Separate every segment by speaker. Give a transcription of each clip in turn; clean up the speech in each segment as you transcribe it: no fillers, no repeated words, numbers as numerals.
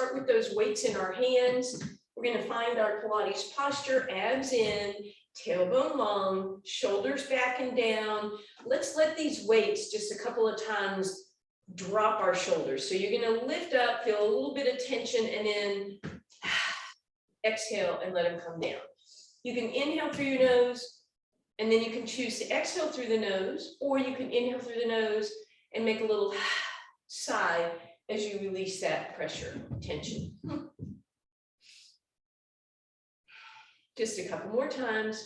Speaker 1: start with those weights in our hands. We're going to find our Pilates posture, abs in, tailbone long, shoulders back and down. Let's let these weights just a couple of times drop our shoulders. So you're going to lift up, feel a little bit of tension, and then exhale and let them come down. You can inhale through your nose, and then you can choose to exhale through the nose, or you can inhale through the nose and make a little sigh as you release that pressure, tension. Just a couple more times.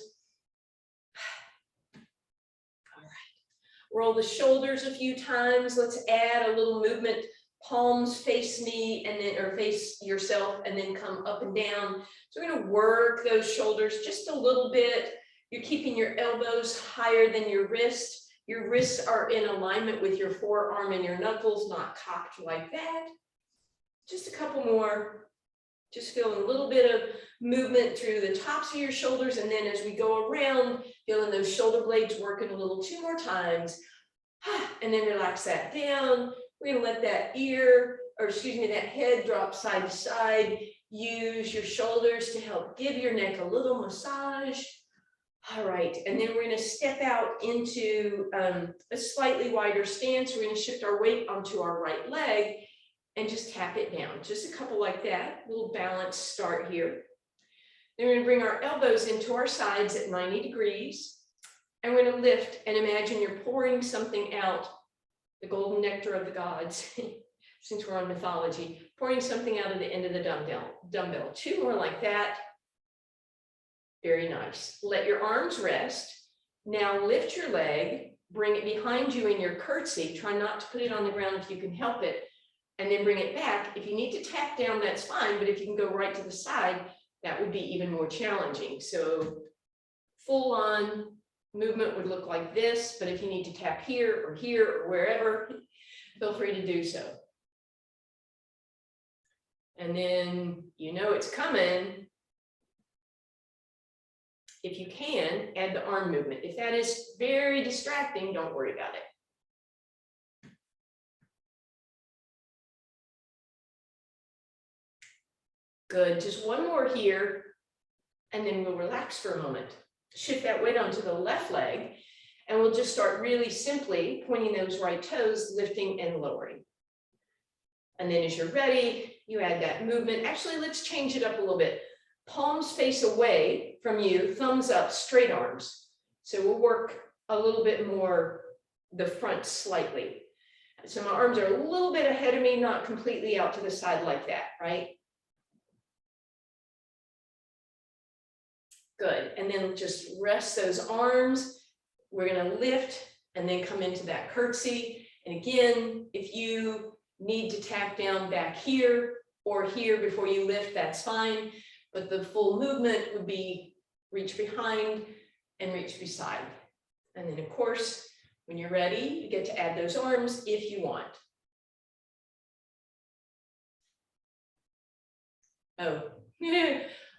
Speaker 1: All right. Roll the shoulders a few times. Let's add a little movement. Palms face me and then, or face yourself, and then come up and down. So we're going to work those shoulders just a little bit. You're keeping your elbows higher than your wrist. Your wrists are in alignment with your forearm and your knuckles, not cocked like that. Just a couple more. Just feeling a little bit of movement through the tops of your shoulders. And then as we go around, feeling those shoulder blades working a little 2 more times. And then relax that down. We're going to let that that head drop side to side. Use your shoulders to help give your neck a little massage. All right, and then we're going to step out into a slightly wider stance. We're going to shift our weight onto our right leg and just tap it down. Just a couple like that, a little balanced start here. Then we're going to bring our elbows into our sides at 90 degrees. And we're going to lift and imagine you're pouring something out, the golden nectar of the gods, since we're on mythology, pouring something out of the end of the dumbbell. 2 more like that. Very nice. Let your arms rest. Now lift your leg, bring it behind you in your curtsy. Try not to put it on the ground if you can help it. And then bring it back. If you need to tap down, that's fine. But if you can go right to the side, that would be even more challenging. So full on movement would look like this. But if you need to tap here or wherever, feel free to do so. And then you know it's coming. If you can, add the arm movement. If that is very distracting, don't worry about it. Good, just one more here, and then we'll relax for a moment. Shift that weight onto the left leg, and we'll just start really simply pointing those right toes, lifting and lowering. And then as you're ready, you add that movement. Actually, let's change it up a little bit. Palms face away from you, thumbs up, straight arms. So we'll work a little bit more the front slightly. So my arms are a little bit ahead of me, not completely out to the side like that, right? Good, and then just rest those arms. We're gonna lift and then come into that curtsy. And again, if you need to tap down back here or here before you lift, that's fine. But the full movement would be reach behind and reach beside. And then of course, when you're ready, you get to add those arms if you want. Oh,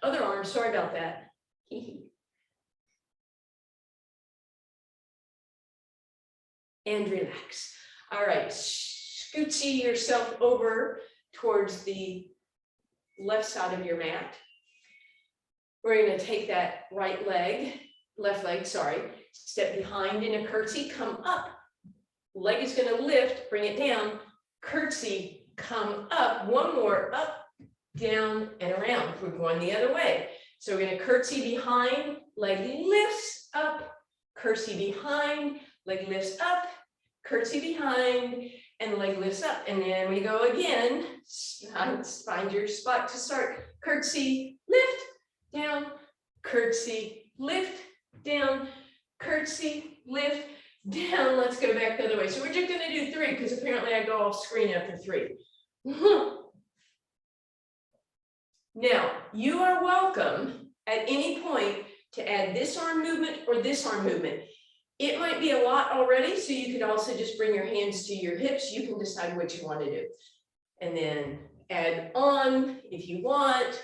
Speaker 1: other arms, sorry about that. And relax. All right, scoochie yourself over towards the left side of your mat. We're going to take that left leg, step behind in a curtsy, come up. Leg is going to lift, bring it down, curtsy, come up, one more, up, down, and around. We're going the other way. So we're going to curtsy behind, leg lifts up, curtsy behind, leg lifts up, curtsy behind, and leg lifts up. And then we go again. Find your spot to start. Curtsy, lift, down, curtsy, lift, down, curtsy, lift, down. Let's go back the other way. So we're just going to do 3 because apparently I go off screen after 3. Now, you are welcome at any point to add this arm movement or this arm movement. It might be a lot already, so you could also just bring your hands to your hips. You can decide what you want to do. And then add on if you want.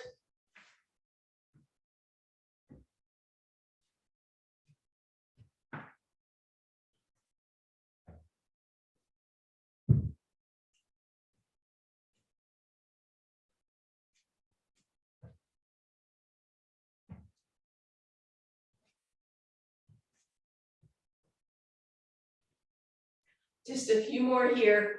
Speaker 1: Just a few more here.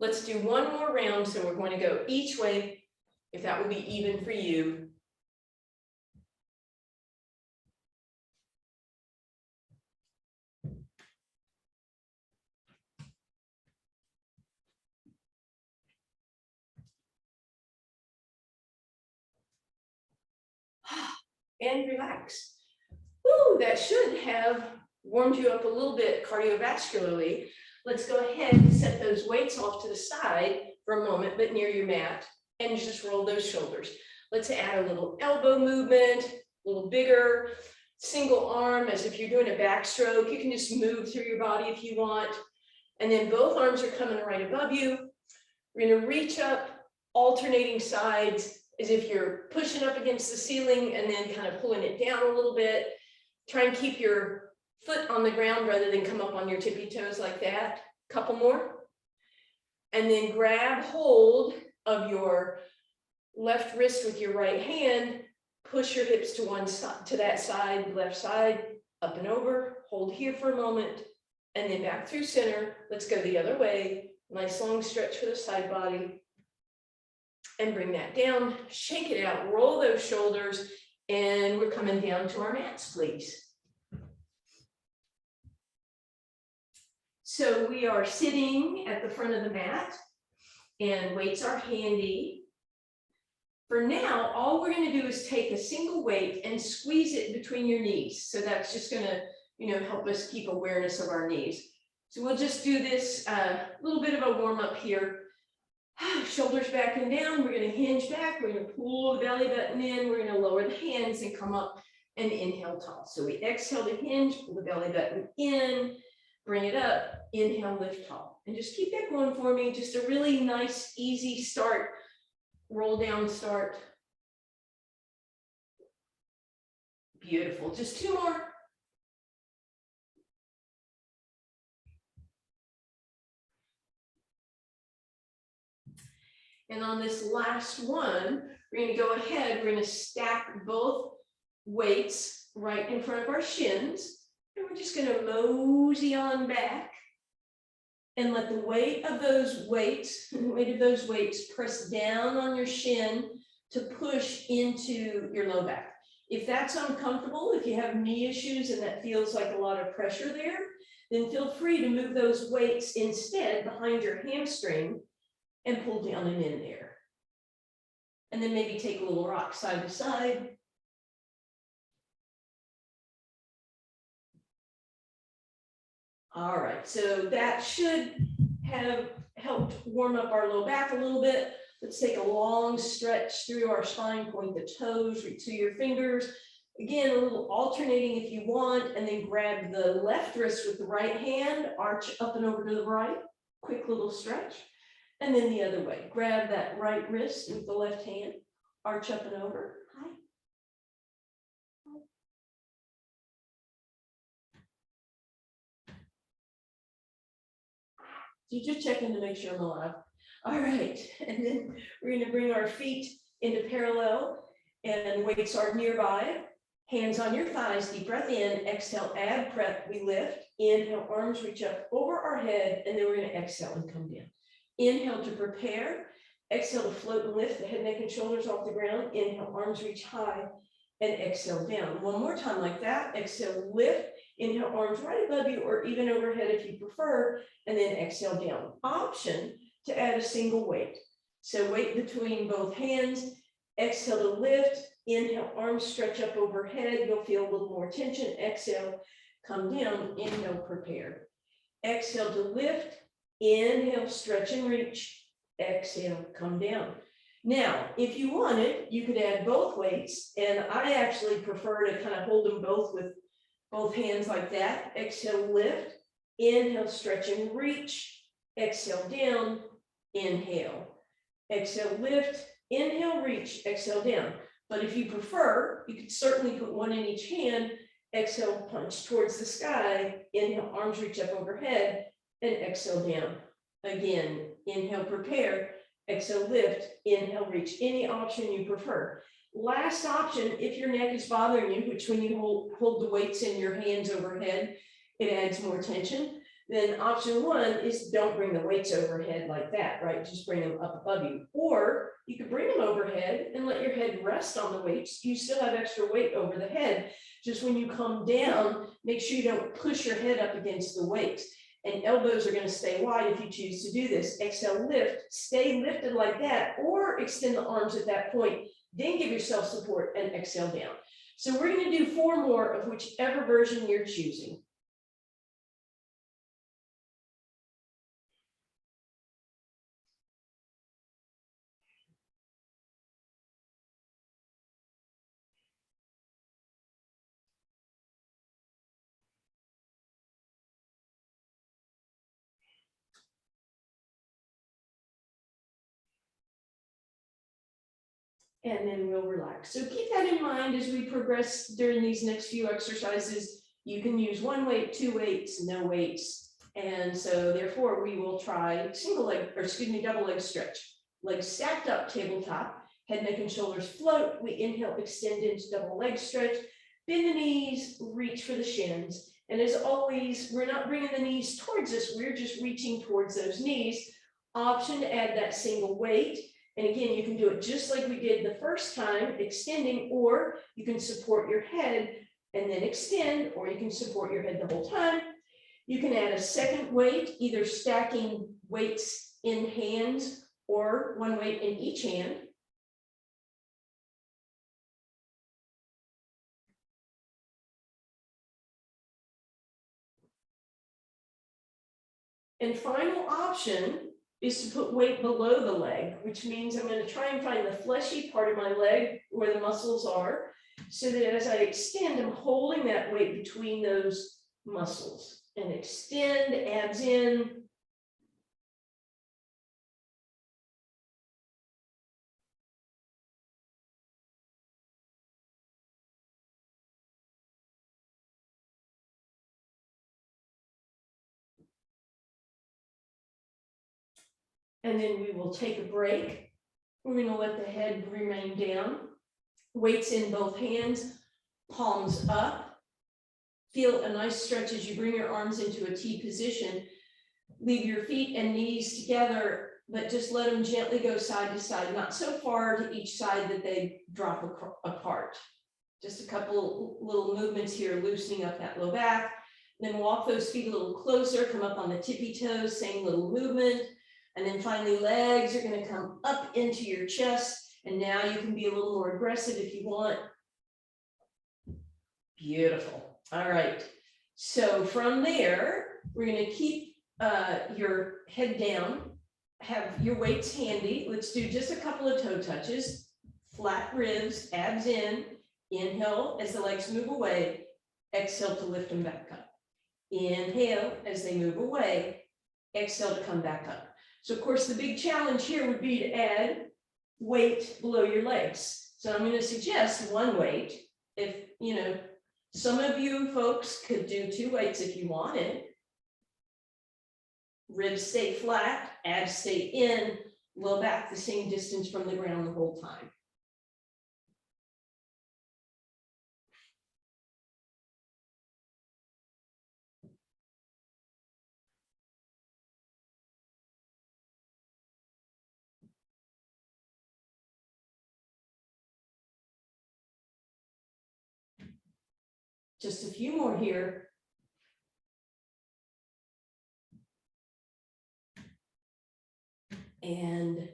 Speaker 1: Let's do one more round. So we're going to go each way, if that would be even for you. And relax. Woo, that should have warmed you up a little bit cardiovascularly. Let's go ahead and set those weights off to the side for a moment, but near your mat, and just roll those shoulders. Let's add a little elbow movement, a little bigger, single arm, as if you're doing a backstroke. You can just move through your body if you want. And then both arms are coming right above you. We're gonna reach up, alternating sides, as if you're pushing up against the ceiling and then kind of pulling it down a little bit. Try and keep your foot on the ground rather than come up on your tippy toes like that. Couple more. And then grab hold of your left wrist with your right hand. Push your hips to one side, to that side, left side, up and over. Hold here for a moment. And then back through center. Let's go the other way. Nice long stretch for the side body. And bring that down, shake it out, roll those shoulders, and we're coming down to our mats, please. So we are sitting at the front of the mat, and weights are handy. For now, all we're going to do is take a single weight and squeeze it between your knees. So that's just going to, help us keep awareness of our knees. So we'll just do this little bit of a warm up here. Shoulders back and down. We're going to hinge back. We're going to pull the belly button in. We're going to lower the hands and come up and inhale tall. So we exhale to hinge, pull the belly button in, bring it up, inhale, lift tall. And just keep that going for me. Just a really nice, easy start. Roll down, start. Beautiful. Just two more. And on this last one, we're going to go ahead, we're going to stack both weights right in front of our shins. And we're just going to mosey on back and let the weight of those weights, press down on your shin to push into your low back. If that's uncomfortable, if you have knee issues and that feels like a lot of pressure there, then feel free to move those weights instead behind your hamstring and pull down and in there. And then maybe take a little rock side to side. All right, so that should have helped warm up our low back a little bit. Let's take a long stretch through our spine, point the toes, reach through your fingers. Again, a little alternating if you want, and then grab the left wrist with the right hand, arch up and over to the right, quick little stretch. And then the other way, grab that right wrist with the left hand, arch up and over. Hi. So just checking to make sure I'm alive. All right, and then we're going to bring our feet into parallel and weights are nearby. Hands on your thighs, deep breath in, exhale, ab breath, we lift. Inhale, arms reach up over our head, and then we're going to exhale and come down. Inhale to prepare, exhale to float and lift the head, neck, and shoulders off the ground. Inhale, arms reach high, and exhale down. One more time like that, exhale, lift. Inhale, arms right above you or even overhead if you prefer, and then exhale down. Option to add a single weight. So weight between both hands, exhale to lift, inhale, arms stretch up overhead. You'll feel a little more tension. Exhale, come down, inhale, prepare. Exhale to lift, inhale, stretch and reach, exhale, come down. Now, if you wanted, you could add both weights, and I actually prefer to kind of hold them both with both hands like that. Exhale, lift, inhale, stretch and reach, exhale down, inhale. Exhale, lift, inhale, reach, exhale down. But if you prefer, you could certainly put one in each hand. Exhale, punch towards the sky, inhale, arms reach up overhead, and exhale down. Again, inhale, prepare, exhale, lift, inhale, reach, any option you prefer. last option, if your neck is bothering you, which when you hold the weights in your hands overhead, it adds more tension. Then option one is don't bring the weights overhead like that, right? Just bring them up above you. Or you could bring them overhead and let your head rest on the weights. You still have extra weight over the head. Just when you come down, make sure you don't push your head up against the weights. And elbows are going to stay wide if you choose to do this. Exhale, lift, stay lifted like that, or extend the arms at that point. Then give yourself support and exhale down. So we're going to do 4 more of whichever version you're choosing. And then we'll relax. So keep that in mind as we progress during these next few exercises. You can use 1 weight, 2 weights, no weights. And so therefore we will try double leg stretch. Legs stacked up, tabletop, head, neck, and shoulders float. We inhale, extend into double leg stretch. Bend the knees, reach for the shins. And as always, we're not bringing the knees towards us. We're just reaching towards those knees. Option to add that single weight. And again, you can do it just like we did the first time, extending, or you can support your head and then extend, or you can support your head the whole time. You can add a second weight, either stacking weights in hands or 1 weight in each hand. And final option is to put weight below the leg, which means I'm going to try and find the fleshy part of my leg where the muscles are, so that as I extend, I'm holding that weight between those muscles. And extend, abs in. And then we will take a break. We're going to let the head remain down. Weights in both hands, palms up. Feel a nice stretch as you bring your arms into a T position. Leave your feet and knees together, but just let them gently go side to side, not so far to each side that they drop apart. Just a couple little movements here, loosening up that low back. Then walk those feet a little closer, come up on the tippy toes, same little movement. And then finally, legs are going to come up into your chest. And now you can be a little more aggressive if you want. Beautiful. All right. So from there, we're going to keep your head down, have your weights handy. Let's do just a couple of toe touches, flat ribs, abs in. Inhale as the legs move away. Exhale to lift them back up. Inhale as they move away. Exhale to come back up. So of course, the big challenge here would be to add weight below your legs. So I'm going to suggest 1 weight. If, you know, some of you folks could do 2 weights if you wanted. Ribs stay flat, abs stay in, low back the same distance from the ground the whole time. Just a few more here. And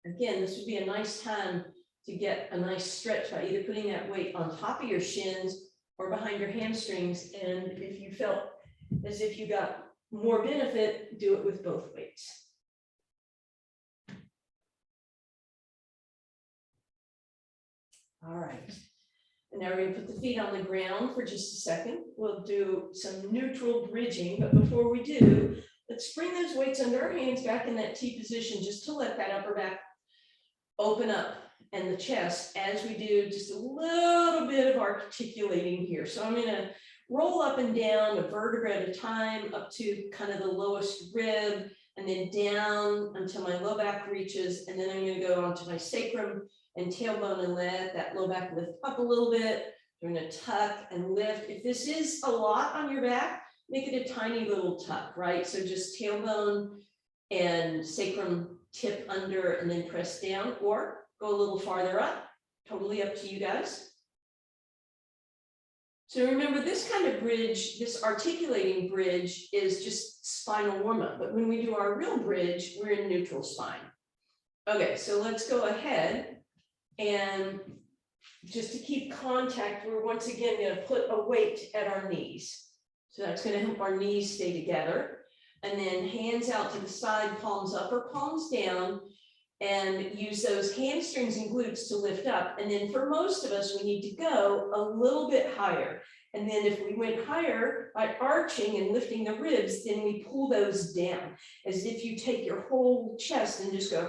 Speaker 1: again, this would be a nice time to get a nice stretch by either putting that weight on top of your shins or behind your hamstrings. And if you felt as if you got more benefit, do it with both weights. All right. And now we're going to put the feet on the ground for just a second. We'll do some neutral bridging, but before we do, let's bring those weights under our hands back in that T position, just to let that upper back open up and the chest as we do just a little bit of articulating here. So I'm going to roll up and down a vertebra at a time up to kind of the lowest rib, and then down until my low back reaches, and then I'm going to go onto my sacrum and tailbone and let that low back lift up a little bit. You're gonna tuck and lift. If this is a lot on your back, make it a tiny little tuck, right? So just tailbone and sacrum tip under and then press down, or go a little farther up, totally up to you guys. So remember, this kind of bridge, this articulating bridge is just spinal warm-up, but when we do our real bridge, we're in neutral spine. Okay, so let's go ahead and just to keep contact, we're once again going to put a weight at our knees. So that's going to help our knees stay together. And then hands out to the side, palms up or palms down, and use those hamstrings and glutes to lift up. And then for most of us, we need to go a little bit higher. And then if we went higher by arching and lifting the ribs, then we pull those down as if you take your whole chest and just go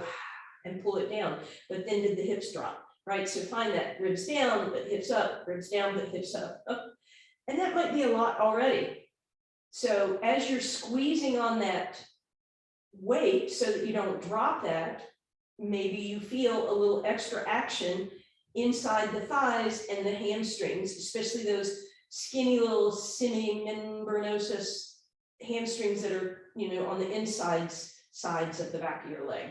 Speaker 1: and pull it down. But then did the hips drop, right? So find that ribs down, but hips up, ribs down, but hips up. And that might be a lot already. So as you're squeezing on that weight so that you don't drop that, maybe you feel a little extra action inside the thighs and the hamstrings, especially those skinny little semimembranosus hamstrings that are, on the sides of the back of your leg.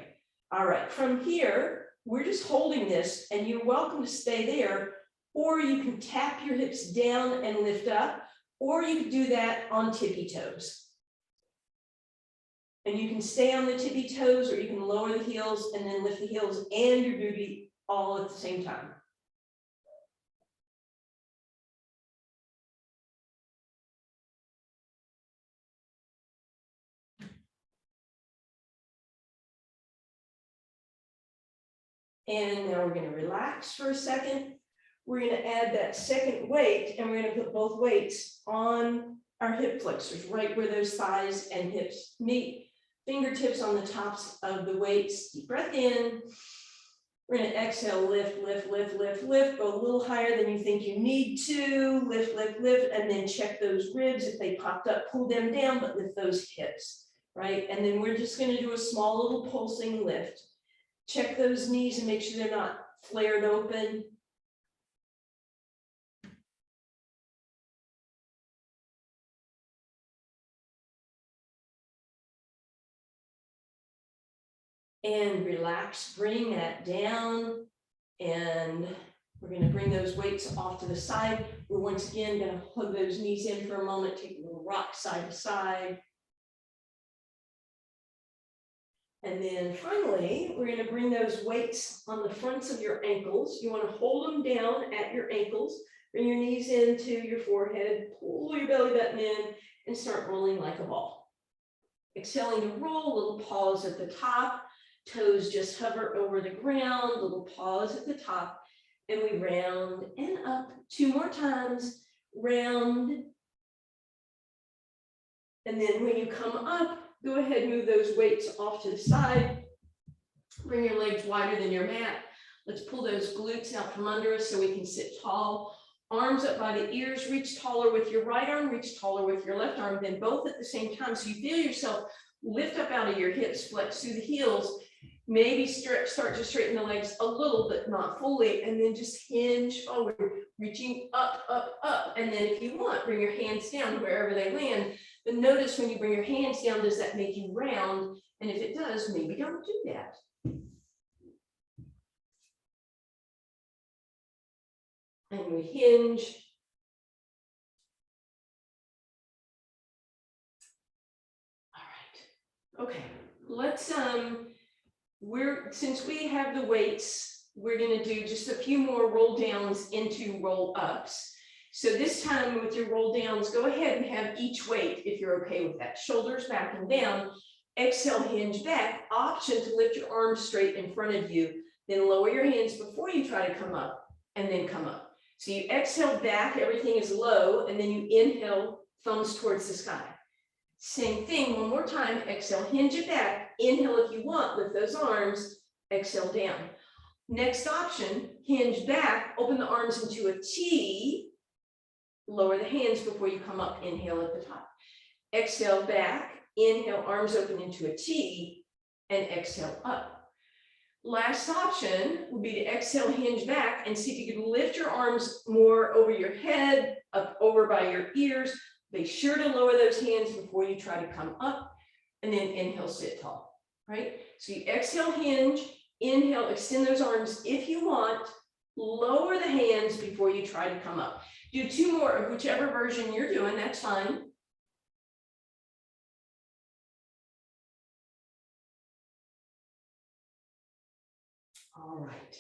Speaker 1: All right, from here, we're just holding this, and you're welcome to stay there, or you can tap your hips down and lift up, or you can do that on tippy toes. And you can stay on the tippy toes, or you can lower the heels and then lift the heels and your booty all at the same time. And now we're going to relax for a second. We're going to add that second weight, and we're going to put both weights on our hip flexors, right where those thighs and hips meet. Fingertips on the tops of the weights. Deep breath in. We're going to exhale, lift, lift, lift, lift, lift. Go a little higher than you think you need to. Lift, lift, lift, and then check those ribs. If they popped up, pull them down, but lift those hips, right? And then we're just going to do a small little pulsing lift. Check those knees and make sure they're not flared open. And relax, bring that down, and we're going to bring those weights off to the side. We're once again going to hug those knees in for a moment, take a little rock side to side. And then finally, we're going to bring those weights on the fronts of your ankles. You want to hold them down at your ankles, bring your knees into your forehead, pull your belly button in, and start rolling like a ball. Exhaling to roll, little pause at the top. Toes just hover over the ground, little pause at the top, and we round and up. 2 more times, round. And then when you come up, go ahead and move those weights off to the side. Bring your legs wider than your mat. Let's pull those glutes out from under us so we can sit tall. Arms up by the ears, reach taller with your right arm, reach taller with your left arm, then both at the same time. So you feel yourself lift up out of your hips, flex through the heels. Maybe start to straighten the legs a little, but not fully, and then just hinge forward, reaching up, up, up. And then if you want, bring your hands down wherever they land. But notice when you bring your hands down, does that make you round? And if it does, maybe don't do that. And we hinge. All right. Okay. Let's since we have the weights, we're going to do just a few more roll downs into roll ups. So this time with your roll downs, go ahead and have each weight if you're okay with that. Shoulders back and down. Exhale, hinge back. Option to lift your arms straight in front of you. Then lower your hands before you try to come up, and then come up. So you exhale back, everything is low, and then you inhale, thumbs towards the sky. Same thing, one more time. Exhale, hinge it back. Inhale if you want, lift those arms. Exhale down. Next option, hinge back, open the arms into a T. Lower the hands before you come up. Inhale at the top. Exhale back. Inhale, arms open into a T, and exhale up. Last option would be to exhale, hinge back, and see if you can lift your arms more over your head, up over by your ears. Be sure to lower those hands before you try to come up, and then inhale, sit tall, right? So you exhale, hinge, inhale, extend those arms if you want, lower the hands before you try to come up. Do 2 more of whichever version you're doing, that's fine. All right.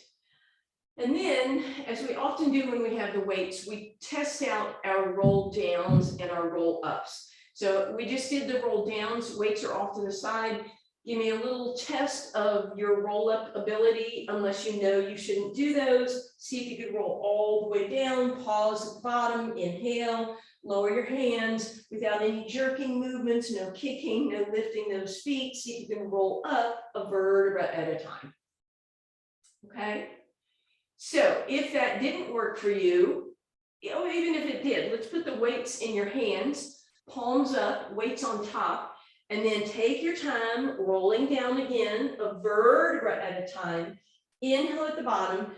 Speaker 1: And then, as we often do when we have the weights, we test out our roll downs and our roll ups. So we just did the roll downs, weights are off to the side. Give me a little test of your roll up ability, unless you know you shouldn't do those. See if you can roll all the way down, pause at the bottom, inhale, lower your hands without any jerking movements, no kicking, no lifting those feet. See if you can roll up a vertebra at a time. Okay. So if that didn't work for you, even if it did, let's put the weights in your hands, palms up, weights on top, and then take your time rolling down again, a vertebra at a time. Inhale at the bottom,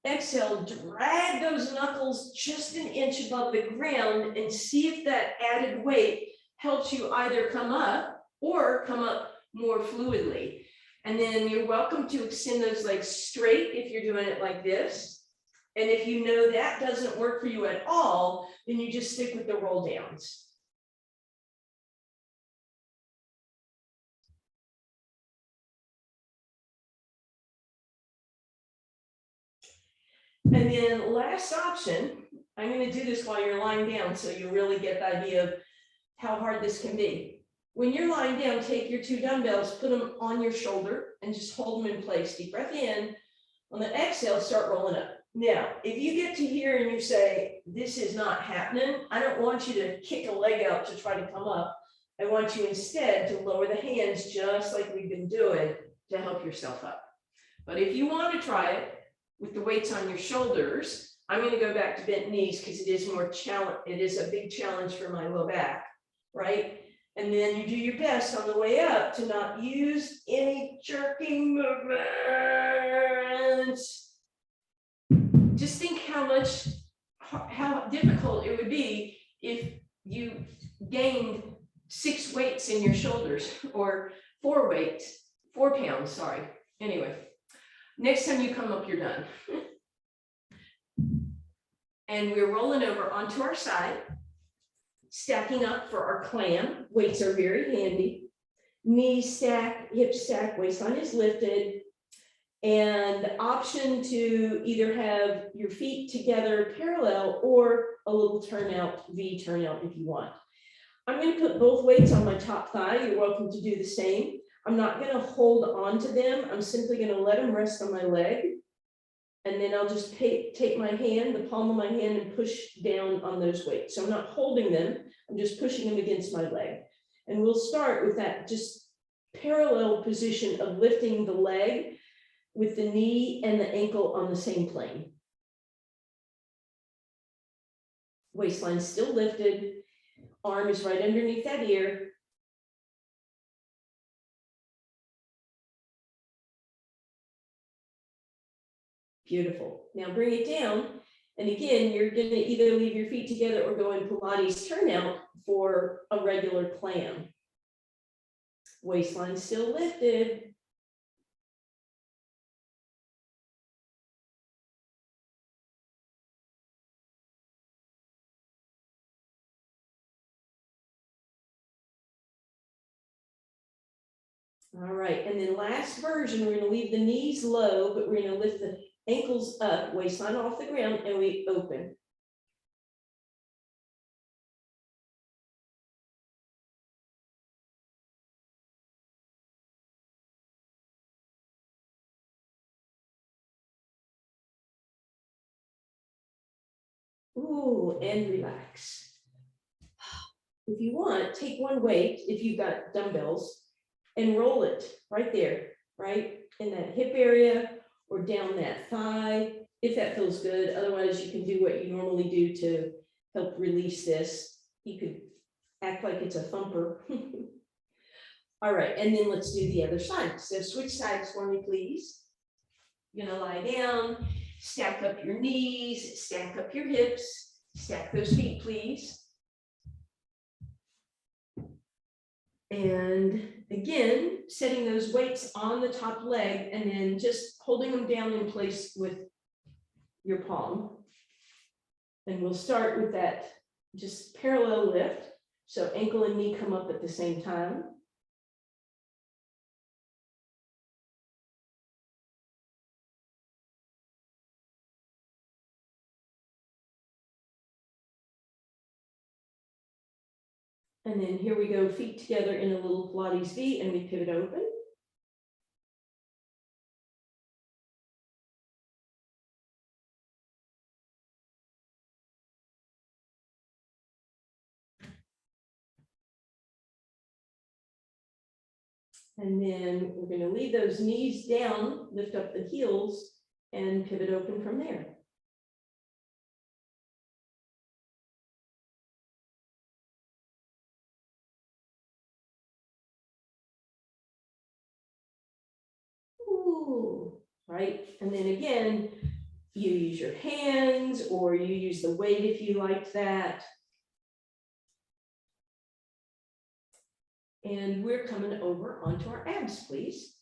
Speaker 1: exhale, drag those knuckles just an inch above the ground and see if that added weight helps you either come up or come up more fluidly. And then you're welcome to extend those legs straight if you're doing it like this. And if you know that doesn't work for you at all, then you just stick with the roll downs. And then last option, I'm going to do this while you're lying down so you really get the idea of how hard this can be. When you're lying down, take your 2 dumbbells, put them on your shoulder and just hold them in place. Deep breath in. On the exhale, start rolling up. Now, if you get to here and you say, this is not happening, I don't want you to kick a leg out to try to come up. I want you instead to lower the hands just like we've been doing to help yourself up. But if you want to try it with the weights on your shoulders, I'm going to go back to bent knees because it is more challenge. It is a big challenge for my low back, right? And then you do your best on the way up to not use any jerking movements. Just think how difficult it would be if you gained 6 weights in your shoulders, or 4 pounds, sorry. Anyway, next time you come up, you're done. And we're rolling over onto our side, stacking up for our clam. Weights are very handy. Knees stack, hips stack, waistline is lifted. And option to either have your feet together parallel or a little turnout, V turnout if you want. I'm going to put both weights on my top thigh. You're welcome to do the same. I'm not going to hold on to them. I'm simply going to let them rest on my leg. And then I'll just take my hand, the palm of my hand, and push down on those weights. So I'm not holding them. I'm just pushing them against my leg. And we'll start with that just parallel position of lifting the leg with the knee and the ankle on the same plane. Waistline still lifted. Arm is right underneath that ear. Beautiful. Now bring it down. And again, you're going to either leave your feet together or go in Pilates turnout for a regular clam. Waistline still lifted. All right, and then last version, we're going to leave the knees low, but we're going to lift the ankles up, waistline off the ground, and we open. Ooh, and relax. If you want, take one weight, if you've got dumbbells, and roll it right there, right in that hip area or down that thigh, if that feels good. Otherwise, you can do what you normally do to help release this. You could act like it's a thumper. All right, and then let's do the other side. So switch sides for me, please. You're gonna lie down, stack up your knees, stack up your hips, stack those feet, please. And again, setting those weights on the top leg and then just holding them down in place with your palm. And we'll start with that just parallel lift. So ankle and knee come up at the same time. And then here we go, feet together in a little Pilates V, and we pivot open. And then we're going to leave those knees down, lift up the heels, and pivot open from there. Ooh, right. And then again, you use your hands or you use the weight if you like that. And we're coming over onto our abs, please.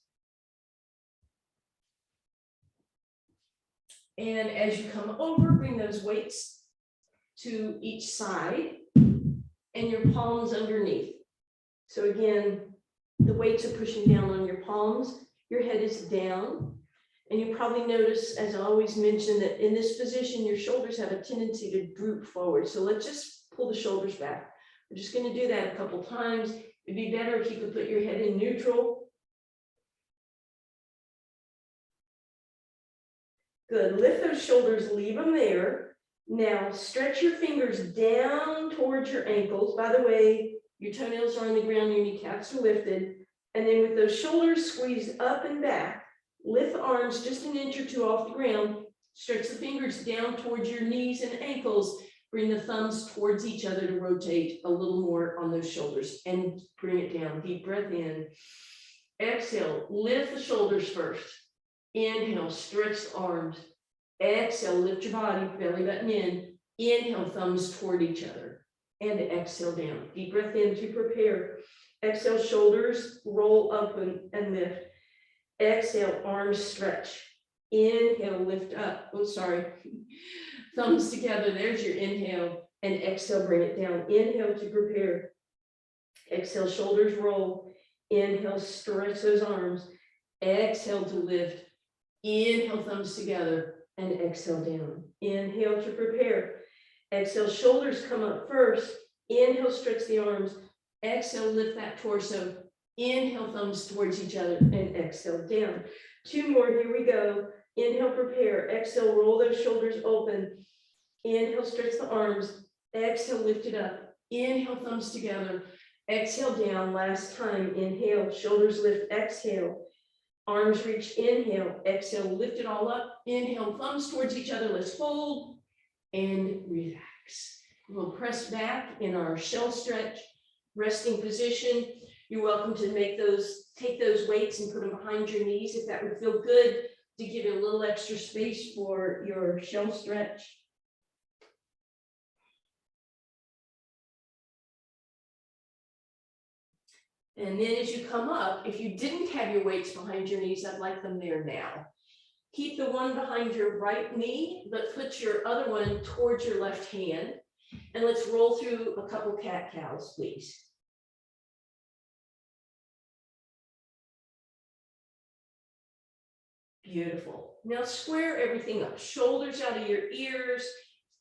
Speaker 1: And as you come over, bring those weights to each side and your palms underneath. So again, the weights are pushing down on your palms. Your head is down. And you probably notice, as I always mention, that in this position, your shoulders have a tendency to droop forward. So let's just pull the shoulders back. We're just going to do that a couple times. It'd be better if you could put your head in neutral. Good. Lift those shoulders, leave them there. Now stretch your fingers down towards your ankles. By the way, your toenails are on the ground, your kneecaps are lifted. And then with those shoulders squeezed up and back, lift the arms just an inch or two off the ground. Stretch the fingers down towards your knees and ankles. Bring the thumbs towards each other to rotate a little more on those shoulders and bring it down. Deep breath in. Exhale, lift the shoulders first. Inhale, stretch the arms. Exhale, lift your body, belly button in. Inhale, thumbs toward each other. And exhale down. Deep breath in to prepare. Exhale, shoulders roll up and lift. Exhale, arms stretch. Inhale, lift up. Oh, sorry. Thumbs together. There's your inhale. And exhale, bring it down. Inhale to prepare. Exhale, shoulders roll. Inhale, stretch those arms. Exhale to lift. Inhale, thumbs together. And exhale down. Inhale to prepare. Exhale, shoulders come up first. Inhale, stretch the arms. Exhale, lift that torso. Inhale, thumbs towards each other. And exhale down. Two more. Here we go. Inhale, prepare. Exhale, roll those shoulders open. Inhale, stretch the arms. Exhale, lift it up. Inhale, thumbs together. Exhale down. Last time. Inhale, shoulders lift. Exhale. Arms reach. Inhale. Exhale, lift it all up. Inhale, thumbs towards each other. Let's hold and relax. We'll press back in our shell stretch, resting position. You're welcome to take those weights and put them behind your knees if that would feel good, to give you a little extra space for your shell stretch. And then as you come up, if you didn't have your weights behind your knees, I'd like them there now. Keep the one behind your right knee, but put your other one towards your left hand. And let's roll through a couple cat-cows, please. Beautiful. Now square everything up. Shoulders out of your ears,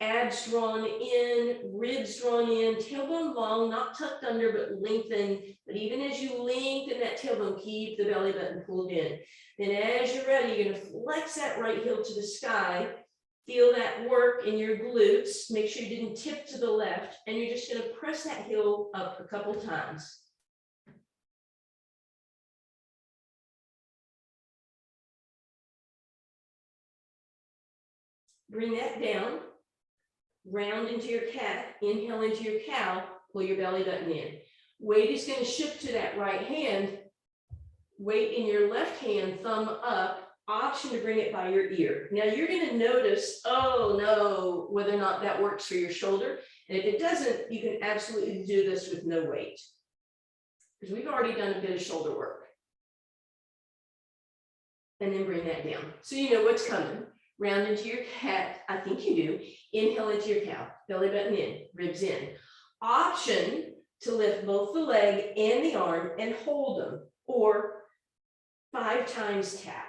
Speaker 1: abs drawn in, ribs drawn in, tailbone long, not tucked under, but lengthen. But even as you lengthen that tailbone, keep the belly button pulled in. Then as you're ready, you're going to flex that right heel to the sky. Feel that work in your glutes. Make sure you didn't tip to the left. And you're just going to press that heel up a couple times. Bring that down. Round into your cat. Inhale into your cow. Pull your belly button in. Weight is going to shift to that right hand. Weight in your left hand, thumb up. option to bring it by your ear. Now you're going to notice, oh no, whether or not that works for your shoulder. And if it doesn't, you can absolutely do this with no weight, because we've already done a bit of shoulder work. And then bring that down. So you know what's coming. Round into your cat, I think you do. Inhale into your cow, belly button in, ribs in. Option to lift both the leg and the arm and hold them, or 5 times tap.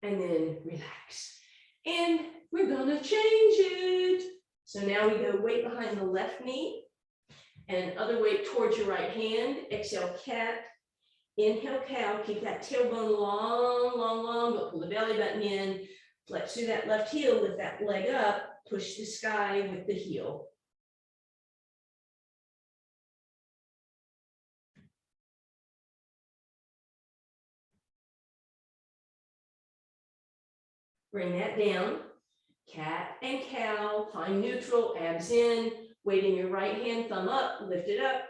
Speaker 1: And then relax. And we're gonna change it. So now we go weight behind the left knee and other weight towards your right hand. Exhale, cat. Inhale, cow. Keep that tailbone long, long, long, but pull the belly button in. Flex through that left heel, lift that leg up, push the sky with the heel. Bring that down. Cat and cow, find neutral, abs in, weight in your right hand, thumb up, lift it up.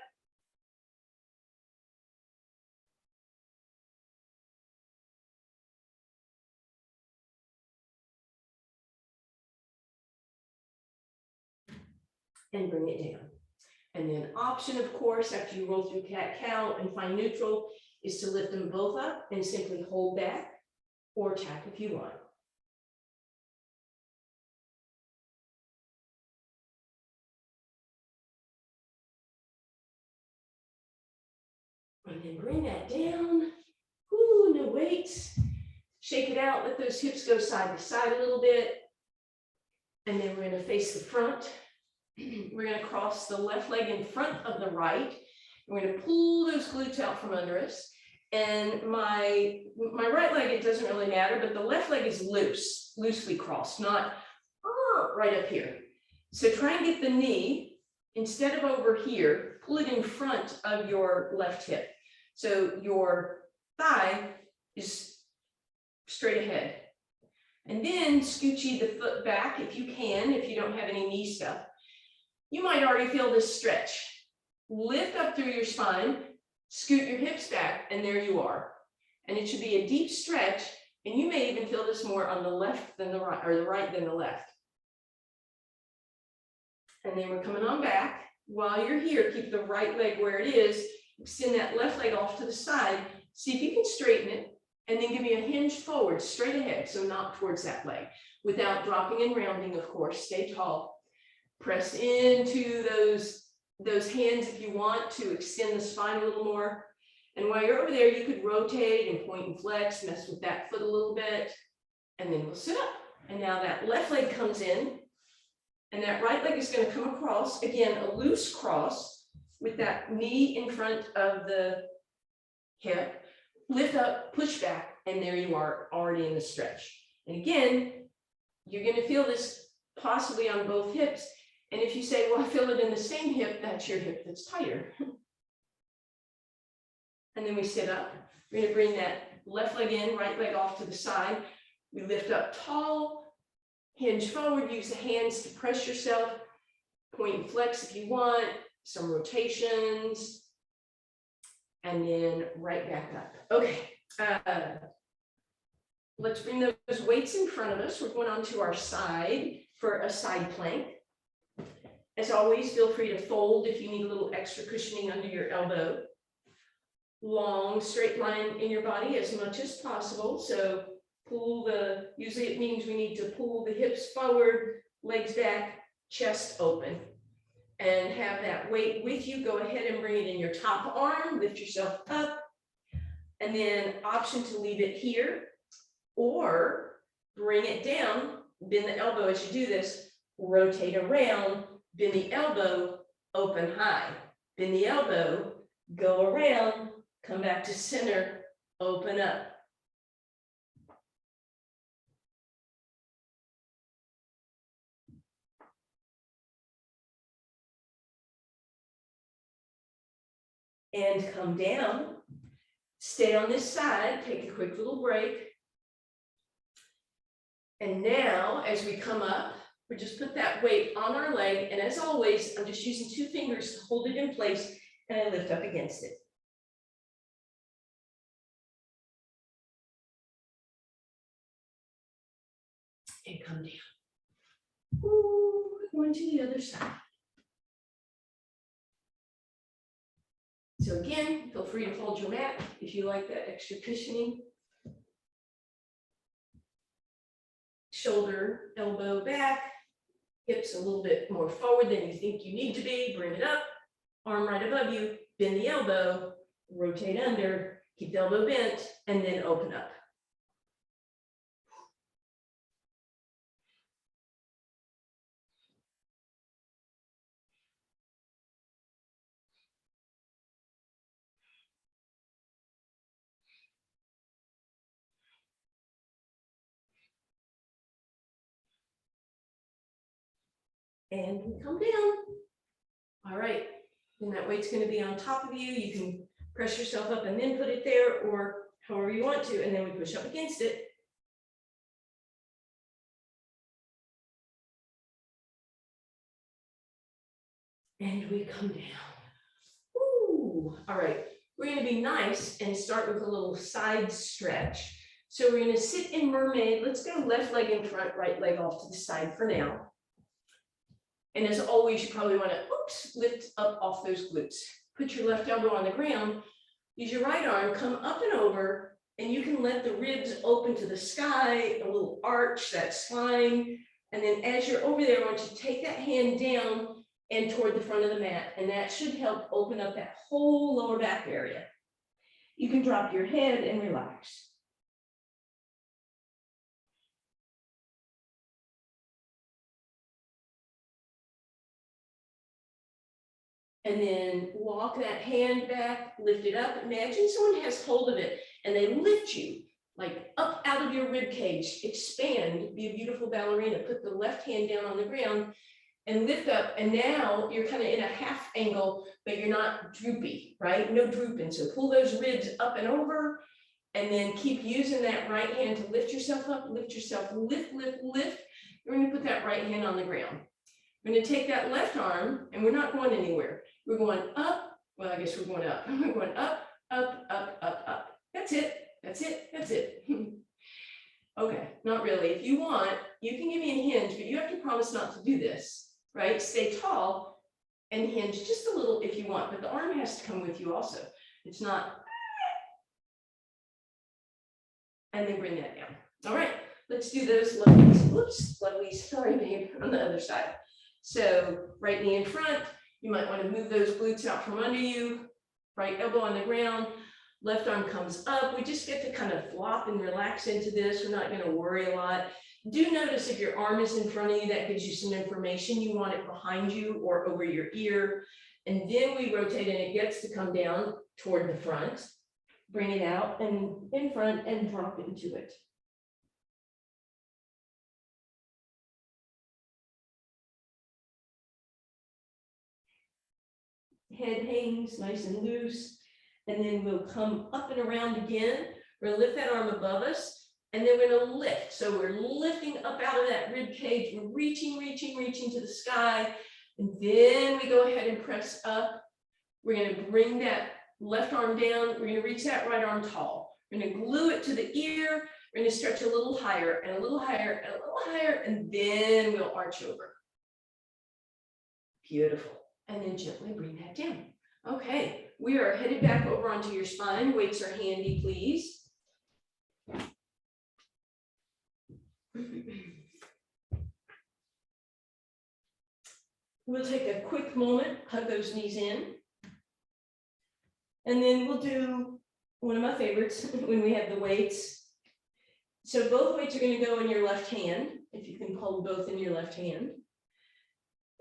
Speaker 1: And bring it down. And then option, of course, after you roll through cat, cow and find neutral, is to lift them both up and simply hold back or tap if you want. And then bring that down. Ooh, no weights. Shake it out, let those hips go side to side a little bit. And then we're going to face the front. We're going to cross the left leg in front of the right. We're going to pull those glutes out from under us. And my right leg, it doesn't really matter, but the left leg is loose, loosely crossed, not right up here. So try and get the knee, instead of over here, pull it in front of your left hip. So your thigh is straight ahead. And then scoochie the foot back if you can, if you don't have any knee stuff. You might already feel this stretch. Lift up through your spine, scoot your hips back, and there you are. And it should be a deep stretch, and you may even feel this more on the left than the right, or the right than the left. And then we're coming on back. While you're here, keep the right leg where it is, extend that left leg off to the side, see if you can straighten it, and then give me a hinge forward, straight ahead, so not towards that leg, without dropping and rounding, of course. Stay tall. Press into those hands if you want to extend the spine a little more. And while you're over there, you could rotate and point and flex, mess with that foot a little bit, and then we'll sit up. And now that left leg comes in, and that right leg is going to come across, again, a loose cross with that knee in front of the hip. Lift up, push back, and there you are, already in the stretch. And again, you're going to feel this possibly on both hips. And if you say, well, I feel it in the same hip, that's your hip that's tighter. And then we sit up. We're going to bring that left leg in, right leg off to the side. We lift up tall, hinge forward, use the hands to press yourself, point and flex if you want, some rotations, and then right back up. Okay, let's bring those weights in front of us. We're going on to our side for a side plank. As always, feel free to fold if you need a little extra cushioning under your elbow. Long straight line in your body as much as possible. So usually it means we need to pull the hips forward, legs back, chest open. And have that weight with you. Go ahead and bring it in your top arm, lift yourself up. And then option to leave it here or bring it down, bend the elbow as you do this, rotate around, bend the elbow, open high. Bend the elbow, go around, come back to center, open up. And come down, stay on this side, take a quick little break. And now, as we come up, We just put that weight on our leg, and as always, I'm just using 2 fingers to hold it in place, and I lift up against it. And come down. Ooh, going to the other side. So again, feel free to fold your mat if you like that extra cushioning. Shoulder, elbow back, hips a little bit more forward than you think you need to be, bring it up, arm right above you, bend the elbow, rotate under, keep the elbow bent, and then open up. And we come down. All right, and that weight's going to be on top of you. You can press yourself up and then put it there, or however you want to, and then we push up against it. And we come down. Ooh, all right, we're going to be nice and start with a little side stretch. So we're going to sit in mermaid. Let's go left leg in front, right leg off to the side for now. And as always, you probably want to, lift up off those glutes. Put your left elbow on the ground. Use your right arm, come up and over, and you can let the ribs open to the sky, a little arch, that's fine. And then as you're over there, I want you to take that hand down and toward the front of the mat. And that should help open up that whole lower back area. You can drop your head and relax. And then walk that hand back, lift it up. Imagine someone has hold of it and they lift you like up out of your rib cage, expand, be a beautiful ballerina, put the left hand down on the ground and lift up. And now you're kind of in a half angle, but you're not droopy, right? No drooping. So pull those ribs up and over, and then keep using that right hand to lift yourself up, lift yourself, lift, lift, lift. You're going to put that right hand on the ground. We're going to take that left arm, and we're not going anywhere. We're going up. Well, I guess we're going up. We're going up, up, up, up, up. That's it. That's it. That's it. Okay, not really. If you want, you can give me a hinge, but you have to promise not to do this, right? Stay tall and hinge just a little if you want, but the arm has to come with you also. It's not. And then bring that down. All right, let's do those lovelies. Whoops, lovelies. Sorry, babe, on the other side. So right knee in front. You might want to move those glutes out from under you. Right elbow on the ground. Left arm comes up. We just get to kind of flop and relax into this. We're not going to worry a lot. Do notice if your arm is in front of you, that gives you some information. You want it behind you or over your ear. And then we rotate and it gets to come down toward the front. Bring it out and in front and drop into it. Head hangs nice and loose. And then we'll come up and around again. We're gonna lift that arm above us, and then we're gonna lift. So we're lifting up out of that rib cage. We're reaching, reaching, reaching to the sky. And then we go ahead and press up. We're gonna bring that left arm down. We're gonna reach that right arm tall. We're gonna glue it to the ear. We're gonna stretch a little higher and a little higher and a little higher, and then we'll arch over. Beautiful. And then gently bring that down. Okay, we are headed back over onto your spine. Weights are handy, please. We'll take a quick moment, hug those knees in. And then we'll do one of my favorites when we have the weights. So both weights are going to go in your left hand, if you can hold both in your left hand.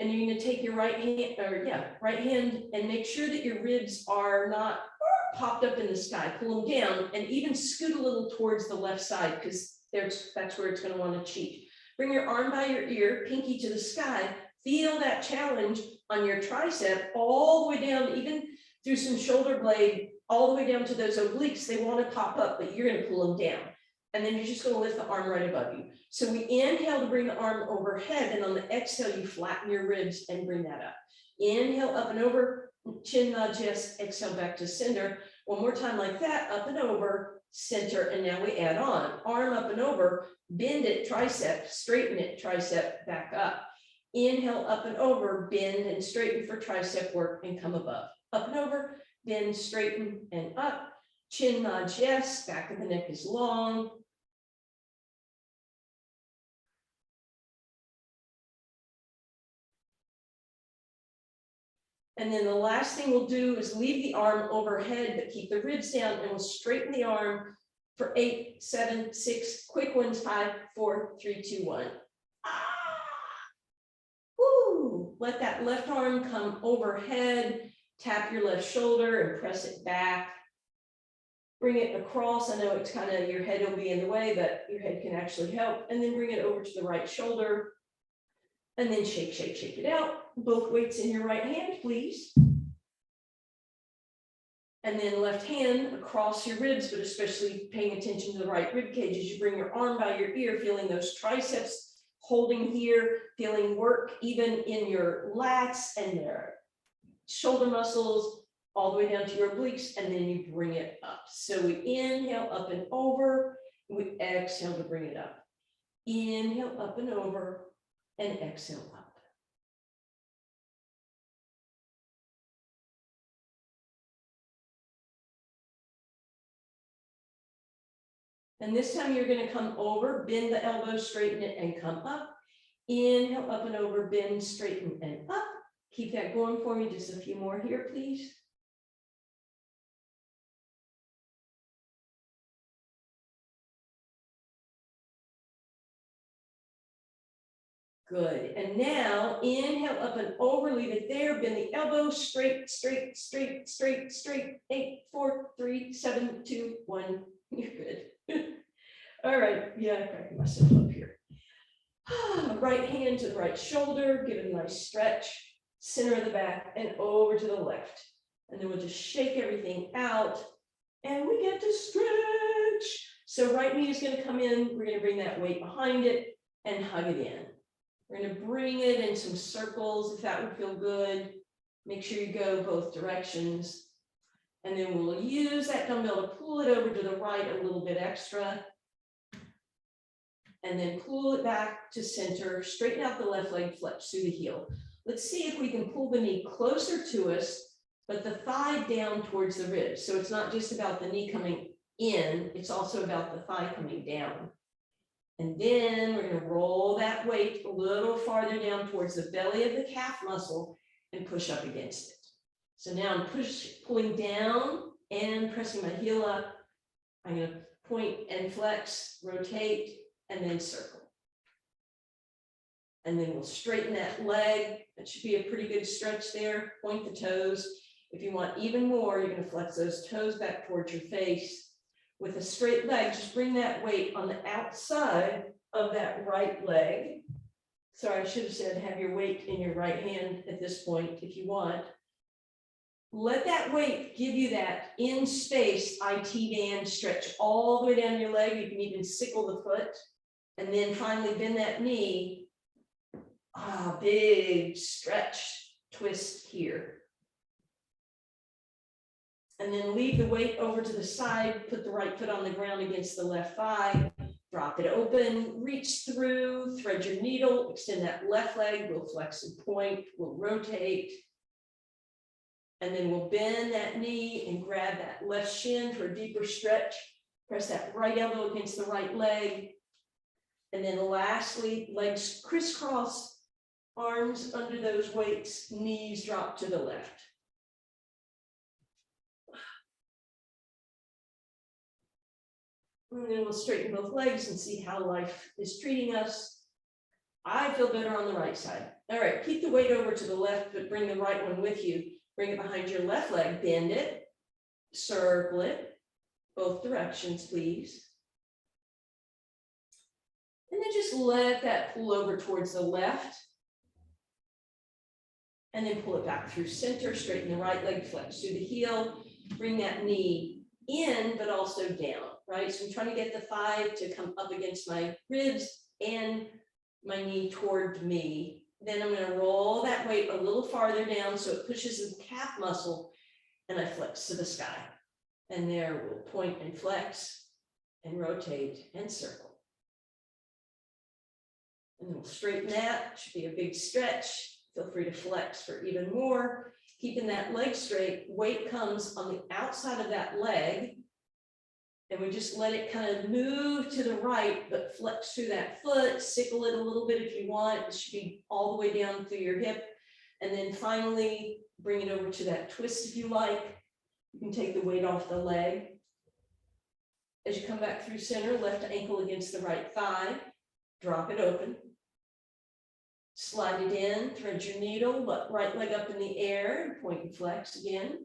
Speaker 1: And you're going to take your right hand and make sure that your ribs are not popped up in the sky. Pull them down and even scoot a little towards the left side, because that's where it's going to want to cheat. Bring your arm by your ear, pinky to the sky. Feel that challenge on your tricep all the way down, even through some shoulder blade, all the way down to those obliques. They want to pop up, but you're going to pull them down. And then you're just going to lift the arm right above you. So we inhale to bring the arm overhead, and on the exhale, you flatten your ribs and bring that up. Inhale up and over, chin nod chest, exhale back to center. One more time like that, up and over, center, and now we add on. Arm up and over, bend it, tricep, straighten it, tricep, back up. Inhale up and over, bend and straighten for tricep work and come above. Up and over, bend, straighten, and up. Chin nod, yes, back of the neck is long. And then the last thing we'll do is leave the arm overhead, but keep the ribs down, and we'll straighten the arm for 8, 7, 6, quick ones, 5, 4, 3, 2, 1. Ah! Woo! Let that left arm come overhead, tap your left shoulder and press it back. Bring it across. I know it's kind of, your head will be in the way, but your head can actually help. And then bring it over to the right shoulder. And then shake, shake, shake it out. Both weights in your right hand, please. And then left hand across your ribs, but especially paying attention to the right rib cage as you bring your arm by your ear, feeling those triceps holding here, feeling work even in your lats and your shoulder muscles, all the way down to your obliques, and then you bring it up. So we inhale up and over, and we exhale to bring it up. Inhale up and over, and exhale up. And this time you're going to come over, bend the elbows, straighten it, and come up. Inhale up and over, bend, straighten, and up. Keep that going for me. Just a few more here, please. Good. And now inhale up and over, leave it there. Bend the elbows, straight, straight, straight, straight, straight. 8, 4, 3, 7, 2, 1. You're good. All right. Yeah, I'm cracking myself up here. Right hand to the right shoulder. Give it a nice stretch. Center of the back and over to the left. And then we'll just shake everything out. And we get to stretch. So right knee is going to come in. We're going to bring that weight behind it and hug it in. We're going to bring it in some circles, if that would feel good. Make sure you go both directions. And then we'll use that dumbbell to pull it over to the right a little bit extra. And then pull it back to center. Straighten out the left leg, flex through the heel. Let's see if we can pull the knee closer to us, but the thigh down towards the ribs. So it's not just about the knee coming in, it's also about the thigh coming down. And then we're going to roll that weight a little farther down towards the belly of the calf muscle and push up against it. So now I'm pulling down and pressing my heel up. I'm going to point and flex, rotate, and then circle. And then we'll straighten that leg. That should be a pretty good stretch there. Point the toes. If you want even more, you're going to flex those toes back towards your face. With a straight leg, just bring that weight on the outside of that right leg. Sorry, I should have said have your weight in your right hand at this point if you want. Let that weight give you that in space IT band stretch all the way down your leg. You can even sickle the foot. And then finally bend that knee. Big stretch, twist here. And then leave the weight over to the side, put the right foot on the ground against the left thigh, drop it open, reach through, thread your needle, extend that left leg, we'll flex and point, we'll rotate. And then we'll bend that knee and grab that left shin for a deeper stretch. Press that right elbow against the right leg. And then lastly, legs crisscross, arms under those weights, knees drop to the left. And then we'll straighten both legs and see how life is treating us. I feel better on the right side. All right, keep the weight over to the left, but bring the right one with you. Bring it behind your left leg, bend it, circle it, both directions, please. And then just let that pull over towards the left. And then pull it back through center, straighten the right leg, flex through the heel, bring that knee in, but also down. right? So I'm trying to get the thigh to come up against my ribs and my knee toward me. Then I'm gonna roll that weight a little farther down so it pushes the calf muscle and I flex to the sky. And there we'll point and flex and rotate and circle. And then we'll straighten that, should be a big stretch. Feel free to flex for even more. Keeping that leg straight, weight comes on the outside of that leg. And we just let it kind of move to the right, but flex through that foot, sickle it a little bit if you want. It should be all the way down through your hip. And then finally, bring it over to that twist if you like. You can take the weight off the leg. As you come back through center, left ankle against the right thigh, drop it open. Slide it in, thread your needle, but right leg up in the air, point and flex again.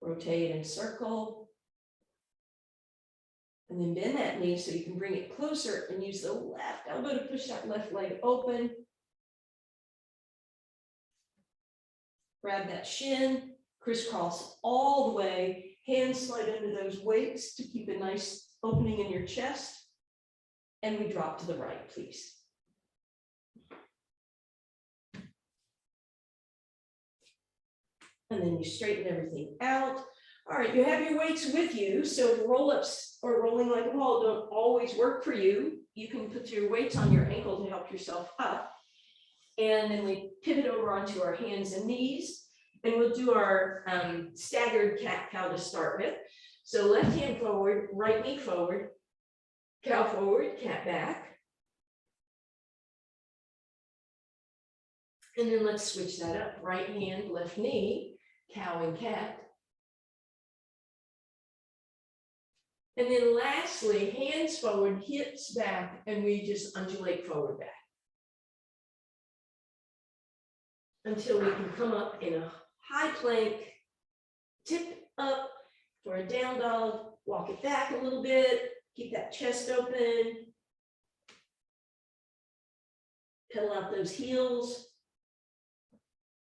Speaker 1: Rotate and circle. And then bend that knee so you can bring it closer and use the left elbow to push that left leg open. Grab that shin, crisscross all the way, hands slide under those weights to keep a nice opening in your chest. And we drop to the right, please. And then you straighten everything out. All right, you have your weights with you. So if roll-ups or rolling like a ball don't always work for you, you can put your weights on your ankle to help yourself up. And then we pivot over onto our hands and knees. And we'll do our staggered cat-cow to start with. So left hand forward, right knee forward, cow forward, cat back. And then let's switch that up. Right hand, left knee, cow and cat. And then lastly, hands forward, hips back, and we just undulate forward back. Until we can come up in a high plank, tip up for a down dog, walk it back a little bit, keep that chest open. Pedal out those heels.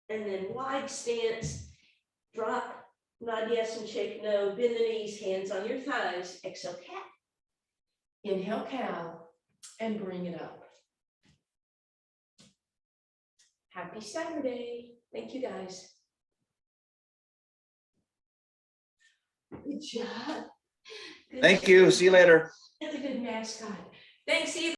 Speaker 1: And then wide stance, drop, nod yes and shake no, bend the knees, hands on your thighs, exhale cat. Inhale cow and bring it up. Happy Saturday. Thank you guys. Good job.
Speaker 2: Thank you. See you later.
Speaker 1: That's a good mascot. Thanks, Eva.